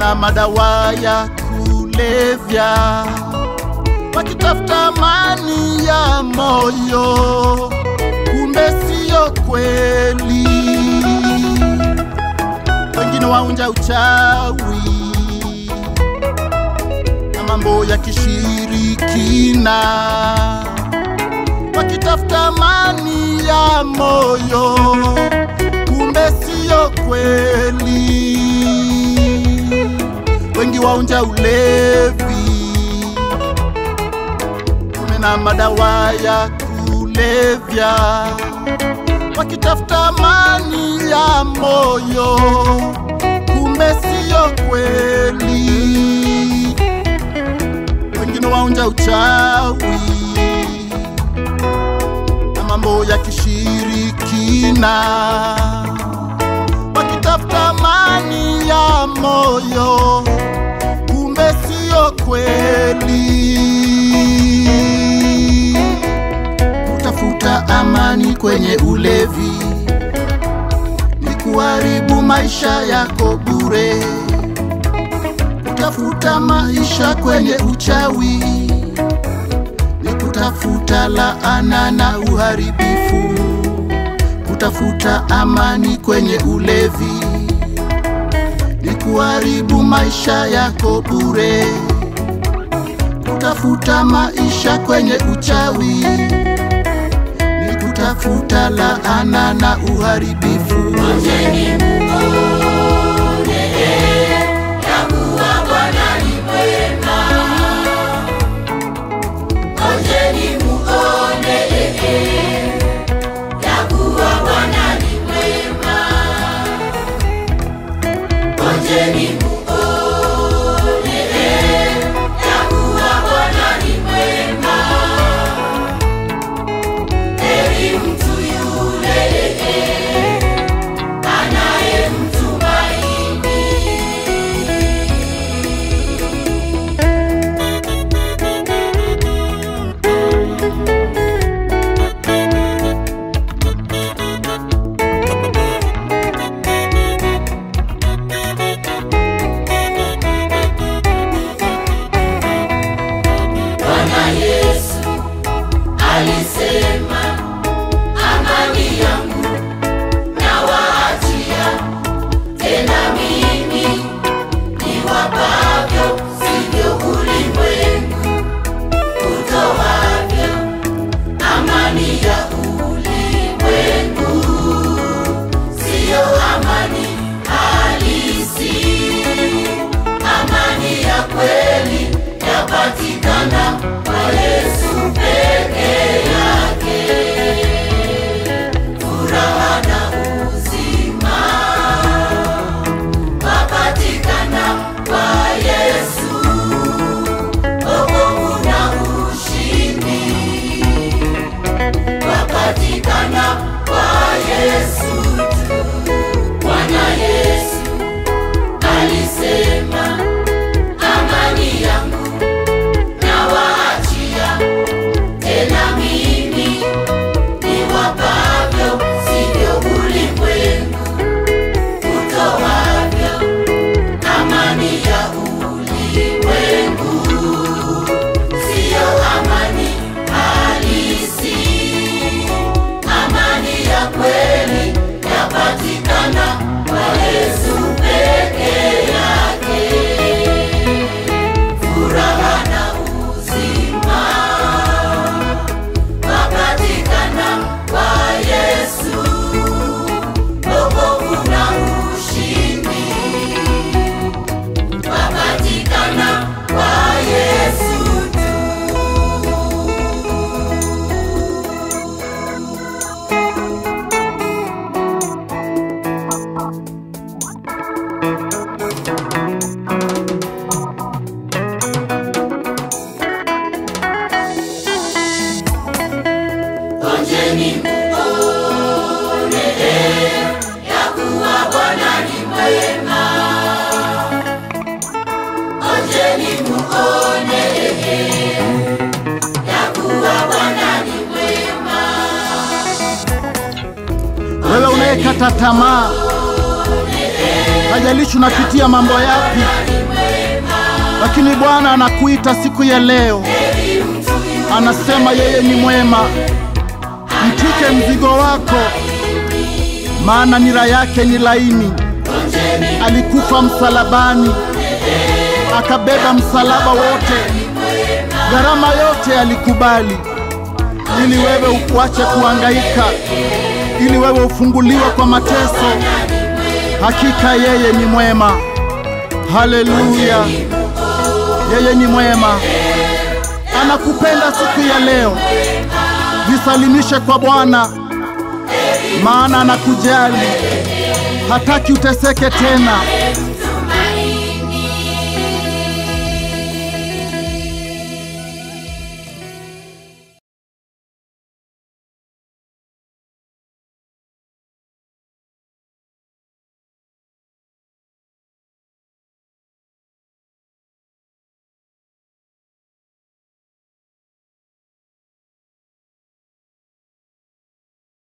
na madawa ya kulevya, wakitafuta amani ya moyo, kumbe sio kweli. Wengine waunja uchawi na mambo ya kishirikina, wakitafuta amani ya moyo, kumbe sio kweli. Wengi waunja ulevi na madawa ya kulevya, wakitafuta amani ya moyo, kumbe sio kweli. Wengine waunja uchawi na mambo ya kishirikina, wakitafuta amani ya moyo, kumbe sio kweli. Kutafuta amani kwenye ulevi ni kuharibu maisha yako bure. Kutafuta maisha kwenye uchawi ni kutafuta laana na uharibifu. Kutafuta amani kwenye ulevi ni kuharibu maisha yako bure. Kutafuta maisha kwenye uchawi ni kutafuta laana na uharibifu. Ngojeni muone ya kuwa Bwana ni mwema. Ngojeni muone ya kuwa Bwana ni mwema. Ngojeni muone ya kuwa Bwana ni mwema. Heri mtu yule anayemtumaini. Bwana Yesu alisema, amani yangu nawaachia, tena mimi niwapavyo, sivyo ulimwengu utoavyo. Amani ya ulimwengu siyo amani halisi. Amani ya kweli yapatikana kwa Yesu peke yake. Furaha na uzima wapatikana kwa Yesu. Wokovu na ushindi wapatikana kwa Yesu tu. Bwana Yesu alisema, amani yangu nawaachia, tena mimi niwapavyo, sivyo ulimwengu utoavyo. Amani ya ulimwengu siyo amani halisi. Amani ya kweli yapatikana kwa Yesu peke yake. Furaha na uzima wapatikana kwa Yesu. Wokovu na ushindi wapatikana kwa Yesu tu. Ngojeni muone ya kuwa Bwana ni mwema. Ngojeni muone ya kuwa Bwana ni mwema. Wewe unayekata tamaa Haijalishi unapitia mambo yapi, lakini Bwana anakuita siku ya leo. Anasema yeye ni mwema. Mtwike mzigo wako, maana nira yake ni laini. Alikufa msalabani, akabeba msalaba wote, gharama yote alikubali, ili wewe uache kuhangaika, ili wewe ufunguliwe kwa mateso. Hakika yeye ni mwema. Haleluya, yeye ni mwema. Anakupenda siku ya leo. Jisalimishe kwa Bwana, maana anakujali. Hataki uteseke tena.